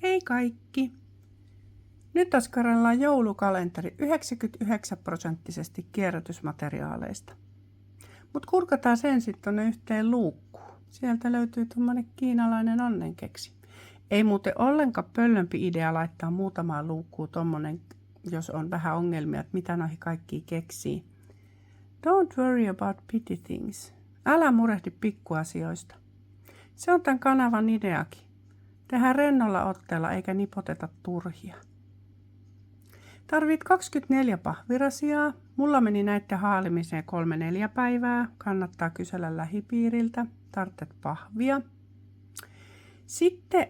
Hei kaikki! Nyt askarellaan joulukalenteri 99% kierrätysmateriaaleista. Mutta kurkataan sen sitten tonne yhteen luukkuun. Sieltä löytyy tommonen kiinalainen onnenkeksi. Ei muuten ollenkaan pöllömpi idea laittaa muutamaan luukkuun tommonen, jos on vähän ongelmia, että mitä noihin kaikkiin keksii. Don't worry about petty things. Älä murehdi pikkuasioista. Se on tämän kanavan ideakin. Tehdään rennolla otteella eikä nipoteta turhia. Tarvit 24 pahvirasiaa. Mulla meni näiden haalimiseen 3-4 päivää. Kannattaa kysellä lähipiiriltä. Tarvitset pahvia. Sitten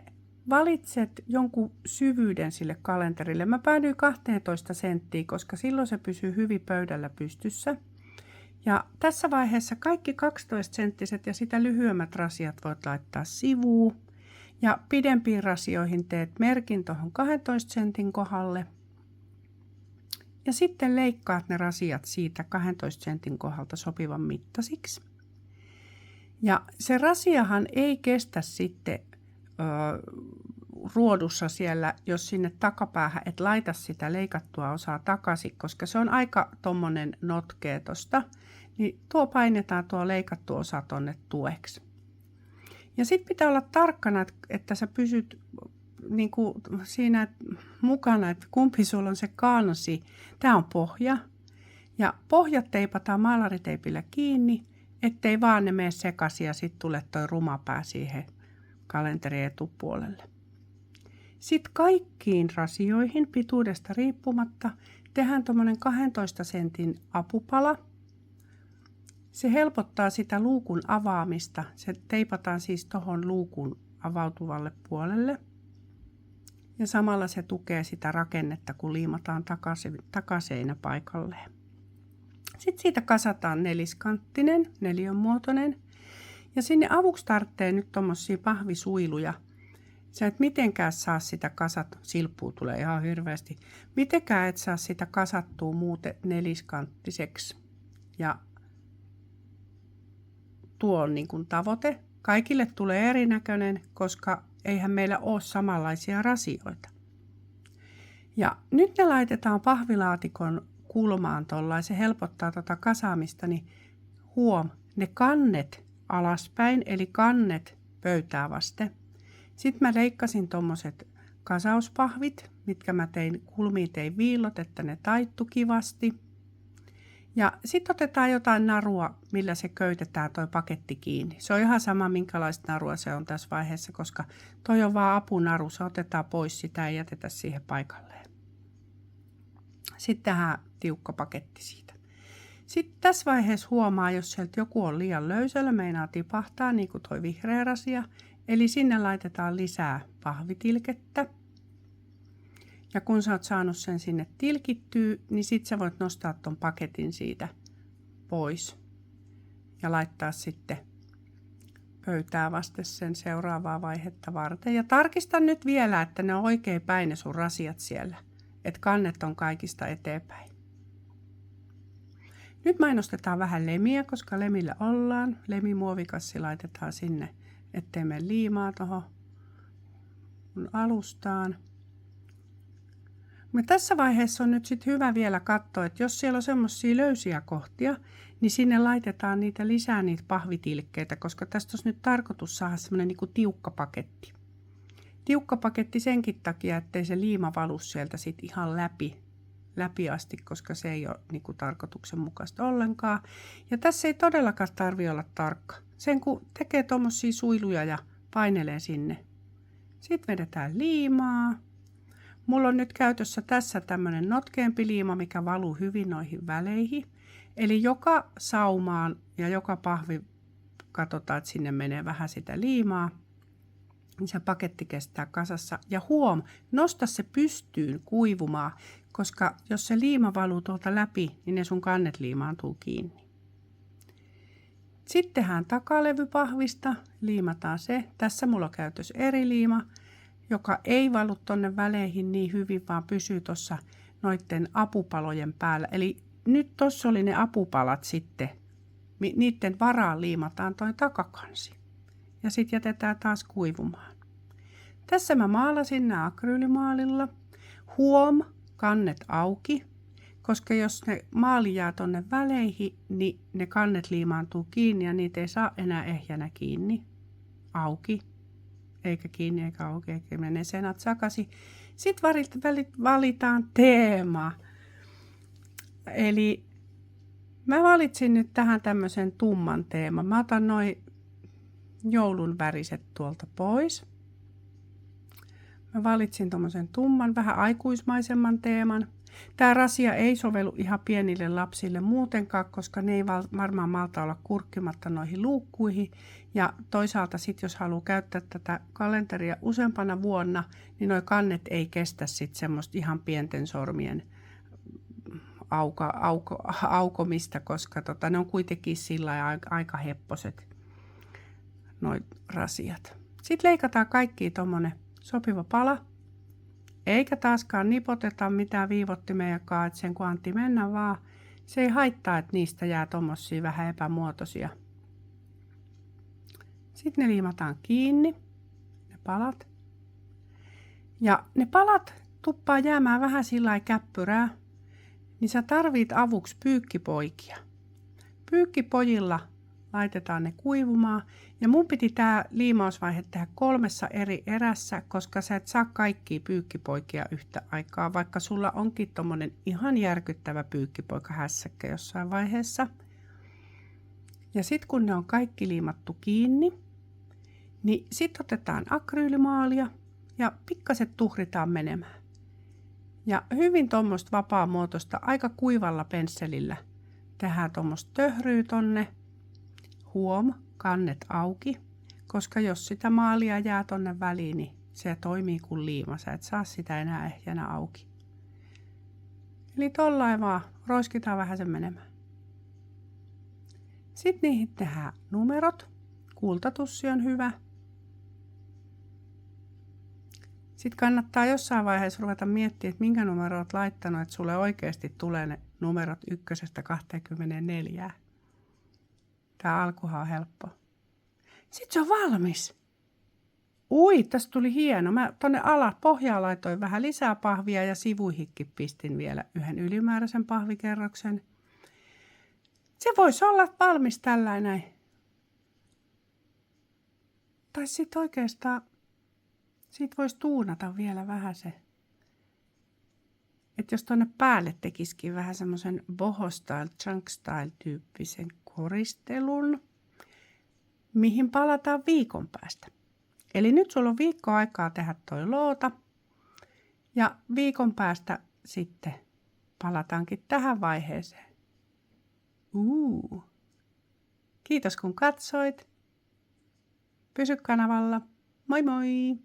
valitset jonkun syvyyden sille kalenterille. Mä päädyin 12 senttiä, koska silloin se pysyy hyvin pöydällä pystyssä. Ja tässä vaiheessa kaikki 12-senttiset ja sitä lyhyemmät rasiat voit laittaa sivuun. Ja pidempiin rasioihin teet merkin tuohon 12 sentin kohdalle. Ja sitten leikkaat ne rasiat siitä 12 sentin kohdalta sopivan mittaisiksi. Ja se rasiahan ei kestä sitten ruodussa siellä, jos sinne takapäähän et laita sitä leikattua osaa takaisin, koska se on aika tommonen notkea tosta, niin tuo painetaan tuo leikattu osa tonne tueksi. Ja sitten pitää olla tarkkana, että sä pysyt niin kuin siinä mukana, että kumpi sulla on se kansi. Tää on pohja. Ja pohjat teipataan maalariteipillä kiinni, ettei vaan ne mene sekaisin ja sitten tulee toi rumapää siihen kalenterin etupuolelle. Sitten kaikkiin rasioihin pituudesta riippumatta tehdään tuommoinen 12 sentin apupala. Se helpottaa sitä luukun avaamista. Se teipataan siis tuohon luukun avautuvalle puolelle. Ja samalla se tukee sitä rakennetta, kun liimataan takaseinä paikalleen. Sitten siitä kasataan neliskanttinen, neliönmuotoinen. Ja sinne avuksi tarvitsee nyt tommosia pahvisuiluja. Sä et mitenkään saa sitä kasattua, silppua tulee ihan hirveästi. Mitenkään et saa sitä kasattua muuten neliskanttiseksi. Ja tuo on niin kuin tavoite. Kaikille tulee erinäköinen, koska eihän meillä ole samanlaisia rasioita. Ja nyt ne laitetaan pahvilaatikon kulmaan tollain. Se helpottaa tota kasaamista, niin ne kannet alaspäin, eli kannet pöytää vasten. Sitten mä leikkasin tommoset kasauspahvit, mitkä mä kulmiin tein viillot, että ne taittu kivasti. Ja sitten otetaan jotain narua, millä se köytetään toi paketti kiinni. Se on ihan sama, minkälaista narua se on tässä vaiheessa, koska toi on vaan apunaru. Se otetaan pois, sitä ei jätetä siihen paikalleen. Sitten tähän tiukka paketti siitä. Sitten tässä vaiheessa huomaa, jos sieltä joku on liian löysällä, meinaa tipahtaa, niin kuin toi vihreä rasia. Eli sinne laitetaan lisää pahvitilkettä. Ja kun sä oot saanut sen sinne tilkittyä, niin sit sä voit nostaa ton paketin siitä pois. Ja laittaa sitten pöytää vasten sen seuraavaa vaihetta varten. Ja tarkista nyt vielä, että ne on oikein päin ne sun rasiat siellä. Että kannet on kaikista eteenpäin. Nyt mainostetaan vähän lemiä, koska lemillä ollaan. Lemimuovikassi laitetaan sinne, ettei mene liimaa tuohon alustaan. Mutta tässä vaiheessa on nyt sitten hyvä vielä katsoa, että jos siellä on semmoisia löysiä kohtia, niin sinne laitetaan lisää niitä pahvitilkkeitä, koska tästä olisi nyt tarkoitus saada semmoinen niinku tiukka paketti. Tiukka paketti senkin takia, ettei se liima valu sieltä sitten ihan läpi asti, koska se ei ole niinku tarkoituksenmukaista ollenkaan. Ja tässä ei todellakaan tarvitse olla tarkka. Sen kun tekee tuommoisia suiluja ja painelee sinne. Sitten vedetään liimaa. Mulla on nyt käytössä tässä tämmöinen notkeampi liima, mikä valuu hyvin noihin väleihin. Eli joka saumaan ja joka pahvi katsotaan, että sinne menee vähän sitä liimaa. Niin se paketti kestää kasassa. Ja nosta se pystyyn kuivumaan, koska jos se liima valuu tuolta läpi, niin ne sun kannet liimaantuu kiinni. Sitten tehdään takalevy pahvista, liimataan se. Tässä mulla on käytössä eri liima, joka ei valu tonne väleihin niin hyvin, vaan pysyy tuossa noiden apupalojen päällä. Eli nyt tuossa oli ne apupalat sitten. Niiden varaan liimataan toi takakansi. Ja sitten jätetään taas kuivumaan. Tässä mä maalasin nämä akryylimaalilla. Huom, kannet auki, koska jos ne maali jää tonne väleihin, niin ne kannet liimaantuu kiinni ja niitä ei saa enää ehjänä kiinni. Auki, eikä kiinni eikä auki, eikä mene senat sakasi. Sitten valitaan teema. Eli mä valitsin nyt tähän tämmöisen tumman teeman. Mä otan noi joulun väriset tuolta pois. Mä valitsin tommosen tumman, vähän aikuismaisemman teeman. Tää rasia ei sovellu ihan pienille lapsille muutenkaan, koska ne ei varmaan malta olla kurkkimatta noihin luukkuihin. Ja toisaalta sit jos haluaa käyttää tätä kalenteria useampana vuonna, niin noi kannet ei kestä sit semmoista ihan pienten sormien aukomista, koska ne on kuitenkin sillä aika hepposet noi rasiat. Sitten leikataan kaikki tommonen sopiva pala. Eikä taaskaan nipoteta mitään viivottimejakaan, että sen kun anti mennä vaan. Se ei haittaa, että niistä jää tommosia vähän epämuotoisia. Sitten ne liimataan kiinni, ne palat. Ja ne palat tuppaa jäämään vähän sillä käppyrää, niin sä tarvit avuksi pyykkipoikia. Pyykkipojilla laitetaan ne kuivumaan. Ja mun piti tää liimausvaihe tehdä 3 eri erässä, koska sä et saa kaikkia pyykkipoikia yhtä aikaa, vaikka sulla onkin tommonen ihan järkyttävä pyykkipoika hässäkkä jossain vaiheessa. Ja sit kun ne on kaikki liimattu kiinni, niin sit otetaan akryylimaalia ja pikkaset tuhritaan menemään. Ja hyvin tommoista vapaamuotoista, aika kuivalla pensselillä tehdään tommoista töhryä tonne. Huom, kannet auki, koska jos sitä maalia jää tonne väliin, niin se toimii kuin liima. Sä et saa sitä enää ehjänä auki. Eli tollain vaan roiskitaan vähän sen menemään. Sitten niihin tehdään numerot. Kultatussi on hyvä. Sitten kannattaa jossain vaiheessa ruveta miettimään, että minkä numero olet laittanut, että sulle oikeasti tulee ne numerot 1–24. Tää alkuhan on helppo. Sitten se on valmis. Ui, tästä tuli hieno. Mä tonne pohjaan laitoin vähän lisää pahvia ja sivuihinkin pistin vielä yhden ylimääräisen pahvikerroksen. Se voisi olla valmis tällainen. Tai sitten oikeastaan, siitä voisi tuunata vielä vähän se. Että jos tonne päälle tekisikin vähän semmoisen boho style, chunk style tyyppisen koristelun, mihin palataan viikon päästä. Eli nyt sulla on viikko aikaa tehdä toi loota ja viikon päästä sitten palataankin tähän vaiheeseen. Kiitos kun katsoit. Pysy kanavalla. Moi moi!